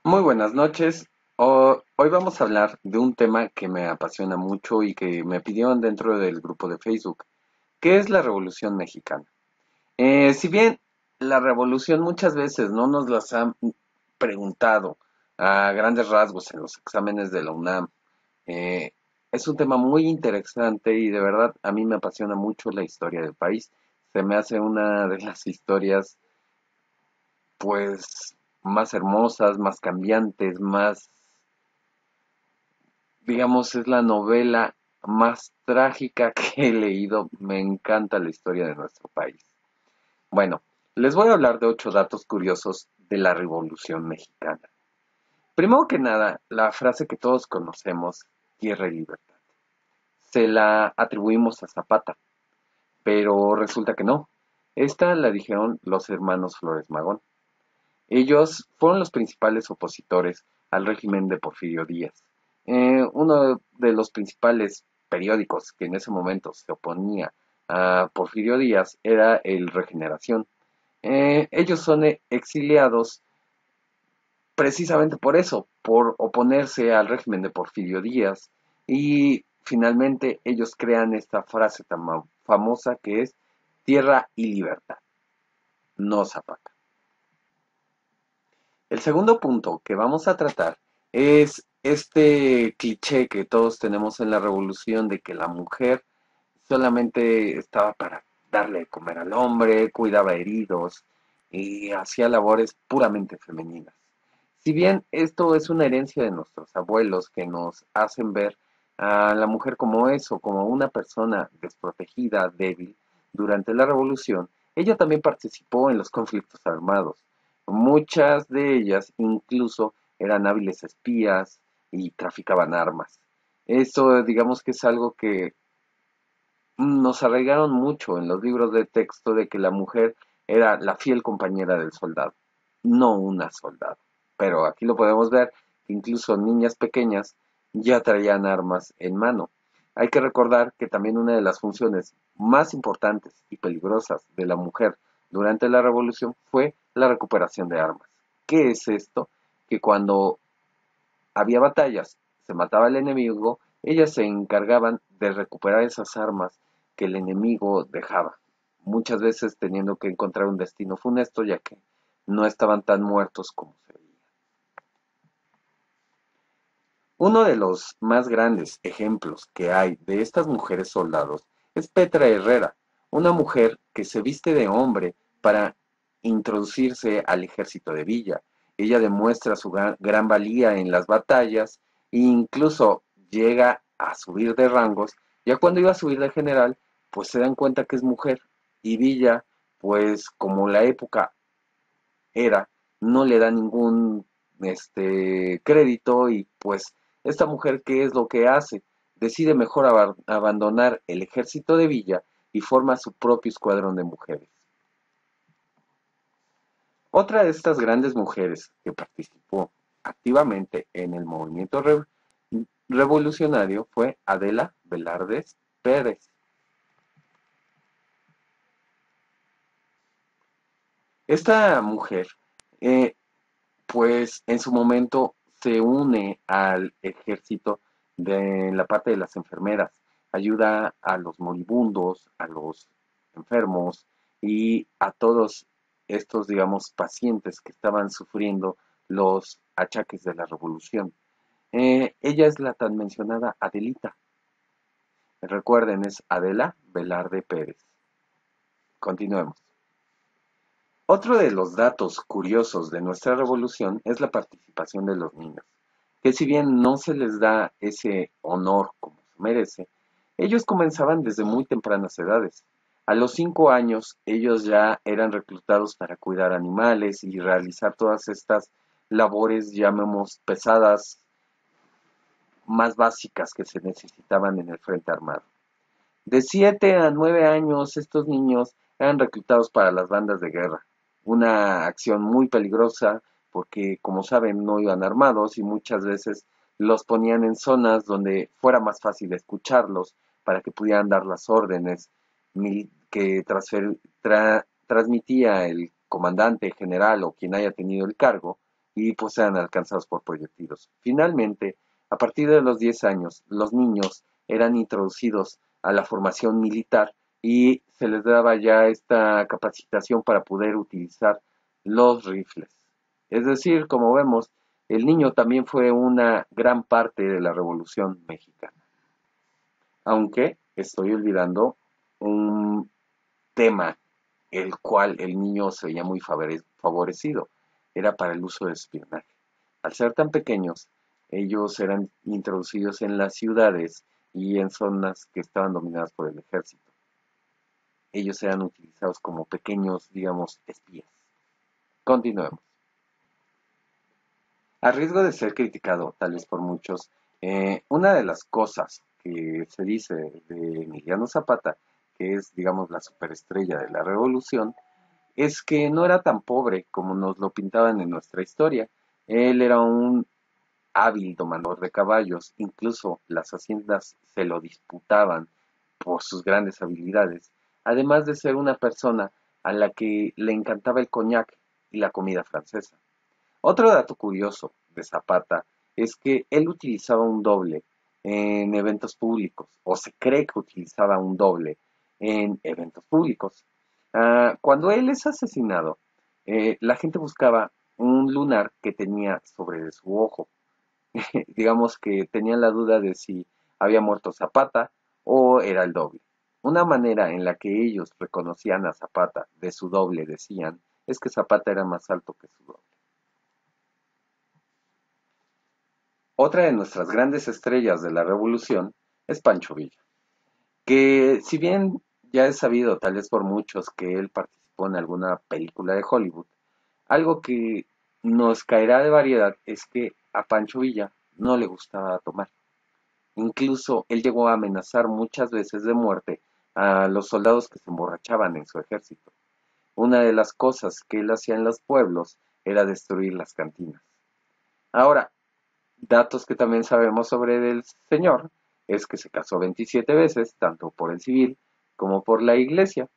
Muy buenas noches. Hoy vamos a hablar de un tema que me apasiona mucho y que me pidieron dentro del grupo de Facebook, que es la Revolución Mexicana. Si bien la revolución muchas veces no nos las han preguntado a grandes rasgos en los exámenes de la UNAM, eh, es un tema muy interesante y de verdad a mí me apasiona mucho la historia del país. Se me hace una de las historias pues más hermosas, más cambiantes, más digamos, es la novela más trágica que he leído. Me encanta la historia de nuestro país. Bueno, les voy a hablar de 8 datos curiosos de la Revolución Mexicana. Primero que nada, la frase que todos conocemos, tierra y libertad, se la atribuimos a Zapata, pero resulta que no. Esta la dijeron los hermanos Flores Magón. Ellos fueron los principales opositores al régimen de Porfirio Díaz. Uno de los principales periódicos que en ese momento se oponía a Porfirio Díaz era el Regeneración. Ellos son exiliados precisamente por eso, por oponerse al régimen de Porfirio Díaz, y finalmente ellos crean esta frase tan famosa que es tierra y libertad, no Zapata. El segundo punto que vamos a tratar es este cliché que todos tenemos en la revolución de que la mujer solamente estaba para darle de comer al hombre, cuidaba heridos y hacía labores puramente femeninas. Si bien esto es una herencia de nuestros abuelos que nos hacen ver a la mujer como eso, como una persona desprotegida, débil, durante la revolución, ella también participó en los conflictos armados. Muchas de ellas incluso eran hábiles espías y traficaban armas. Esto digamos que es algo que nos arraigaron mucho en los libros de texto de que la mujer era la fiel compañera del soldado, no una soldado. Pero aquí lo podemos ver, incluso niñas pequeñas ya traían armas en mano. Hay que recordar que también una de las funciones más importantes y peligrosas de la mujer durante la revolución fue la recuperación de armas. ¿Qué es esto? Que cuando había batallas, se mataba al enemigo, ellas se encargaban de recuperar esas armas que el enemigo dejaba, muchas veces teniendo que encontrar un destino funesto, ya que no estaban tan muertos como se veía. Uno de los más grandes ejemplos que hay de estas mujeres soldados es Petra Herrera, una mujer que se viste de hombre para introducirse al ejército de Villa. Ella demuestra su gran valía en las batallas e incluso llega a subir de rangos. Ya cuando iba a subir de general, pues se dan cuenta que es mujer y Villa, pues como la época era, no le da ningún crédito y pues esta mujer, ¿qué es lo que hace? Decide mejor abandonar el ejército de Villa y forma su propio escuadrón de mujeres. Otra de estas grandes mujeres que participó activamente en el movimiento revolucionario fue Adela Velarde Pérez. Esta mujer eh, pues en su momento se une al ejército de la parte de las enfermeras, ayuda a los moribundos, a los enfermos y a todos estos, digamos, pacientes que estaban sufriendo los achaques de la revolución. Ella es la tan mencionada Adelita. Recuerden, es Adela Velarde Pérez. Continuemos. Otro de los datos curiosos de nuestra revolución es la participación de los niños, que si bien no se les da ese honor como se merece, ellos comenzaban desde muy tempranas edades. A los 5 años ellos ya eran reclutados para cuidar animales y realizar todas estas labores, llamemos pesadas, más básicas que se necesitaban en el frente armado. De 7 a 9 años, estos niños eran reclutados para las bandas de guerra, una acción muy peligrosa porque, como saben, no iban armados y muchas veces los ponían en zonas donde fuera más fácil escucharlos para que pudieran dar las órdenes que transmitía el comandante general o quien haya tenido el cargo y pues eran alcanzados por proyectiles. Finalmente, a partir de los 10 años, los niños eran introducidos a la formación militar y se les daba ya esta capacitación para poder utilizar los rifles. Es decir, como vemos, el niño también fue una gran parte de la Revolución Mexicana. Aunque estoy olvidando un tema el cual el niño se veía muy favorecido, era para el uso de espionaje. Al ser tan pequeños, ellos eran introducidos en las ciudades y en zonas que estaban dominadas por el ejército. Ellos eran utilizados como pequeños, digamos, espías. Continuemos. A riesgo de ser criticado, tal vez por muchos, una de las cosas que se dice de Emiliano Zapata, que es, digamos, la superestrella de la revolución, es que no era tan pobre como nos lo pintaban en nuestra historia. Él era un hábil domador de caballos, incluso las haciendas se lo disputaban por sus grandes habilidades, además de ser una persona a la que le encantaba el coñac y la comida francesa. Otro dato curioso de Zapata es que él utilizaba un doble en eventos públicos, o se cree que utilizaba un doble en eventos públicos. Cuando él es asesinado, la gente buscaba un lunar que tenía sobre su ojo. Digamos que tenían la duda de si había muerto Zapata o era el doble. Una manera en la que ellos reconocían a Zapata de su doble, decían, es que Zapata era más alto que su doble. Otra de nuestras grandes estrellas de la revolución es Pancho Villa, que si bien ya es sabido tal vez por muchos que él participó en alguna película de Hollywood, algo que nos caerá de variedad es que a Pancho Villa no le gustaba tomar. Incluso él llegó a amenazar muchas veces de muerte a los soldados que se emborrachaban en su ejército. Una de las cosas que él hacía en los pueblos era destruir las cantinas. Ahora, datos que también sabemos sobre el señor es que se casó 27 veces, tanto por el civil como por la iglesia,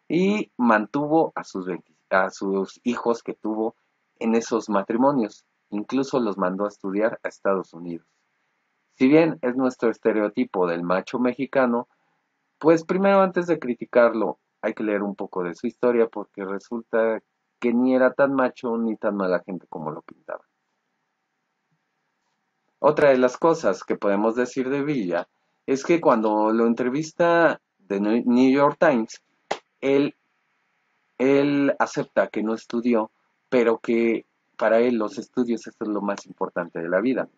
y mantuvo a sus hijos que tuvo en esos matrimonios. Incluso los mandó a estudiar a Estados Unidos. Si bien es nuestro estereotipo del macho mexicano, pues primero antes de criticarlo hay que leer un poco de su historia porque resulta que ni era tan macho ni tan mala gente como lo pintaba. Otra de las cosas que podemos decir de Villa es que cuando lo entrevista The New York Times, él, él acepta que no estudió, pero que para él los estudios es lo más importante de la vida.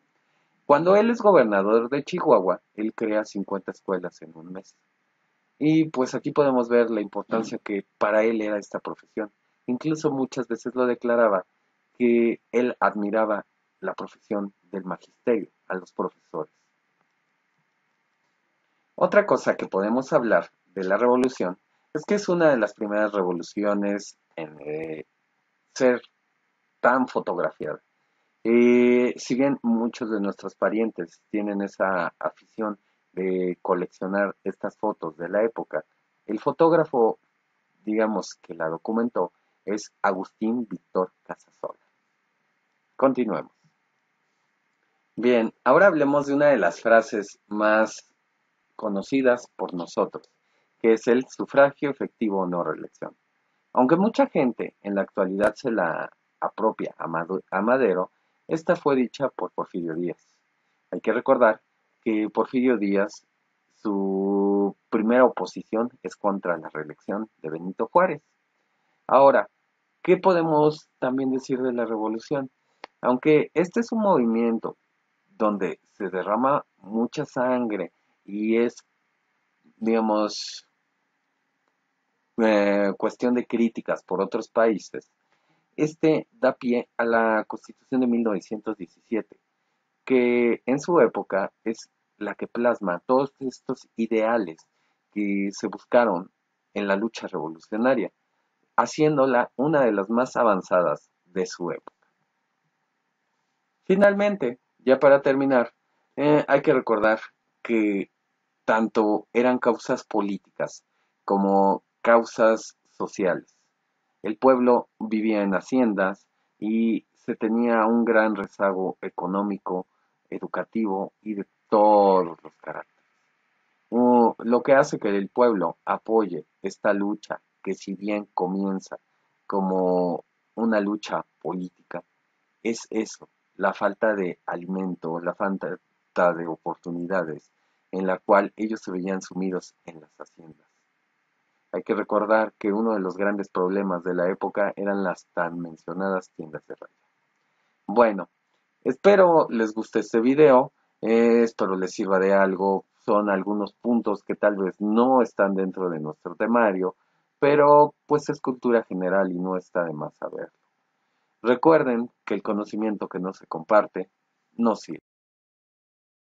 Cuando él es gobernador de Chihuahua, él crea 50 escuelas en un mes. Y pues aquí podemos ver la importancia que para él era esta profesión. Incluso muchas veces lo declaraba que él admiraba la profesión del magisterio, a los profesores. Otra cosa que podemos hablar de la revolución es que es una de las primeras revoluciones en ser tan fotografiada. Si bien muchos de nuestros parientes tienen esa afición de coleccionar estas fotos de la época, el fotógrafo, digamos, que la documentó es Agustín Víctor Casasola. Continuemos. Bien, ahora hablemos de una de las frases más conocidas por nosotros, que es el sufragio efectivo o no reelección. Aunque mucha gente en la actualidad se la apropia a Madero, esta fue dicha por Porfirio Díaz. Hay que recordar que Porfirio Díaz, su primera oposición es contra la reelección de Benito Juárez. Ahora, ¿qué podemos también decir de la revolución? Aunque este es un movimiento donde se derrama mucha sangre y es, digamos, cuestión de críticas por otros países, este da pie a la Constitución de 1917, que en su época es la que plasma todos estos ideales que se buscaron en la lucha revolucionaria, haciéndola una de las más avanzadas de su época. Finalmente, ya para terminar, hay que recordar que tanto eran causas políticas como causas sociales. El pueblo vivía en haciendas y se tenía un gran rezago económico, educativo y de todos los caracteres. Lo que hace que el pueblo apoye esta lucha, que si bien comienza como una lucha política, es eso, la falta de alimento, la falta de oportunidades, en la cual ellos se veían sumidos en las haciendas. Hay que recordar que uno de los grandes problemas de la época eran las tan mencionadas tiendas de raya. Bueno, espero les guste este video, espero les sirva de algo. Son algunos puntos que tal vez no están dentro de nuestro temario, pero pues es cultura general y no está de más saberlo. Recuerden que el conocimiento que no se comparte no sirve.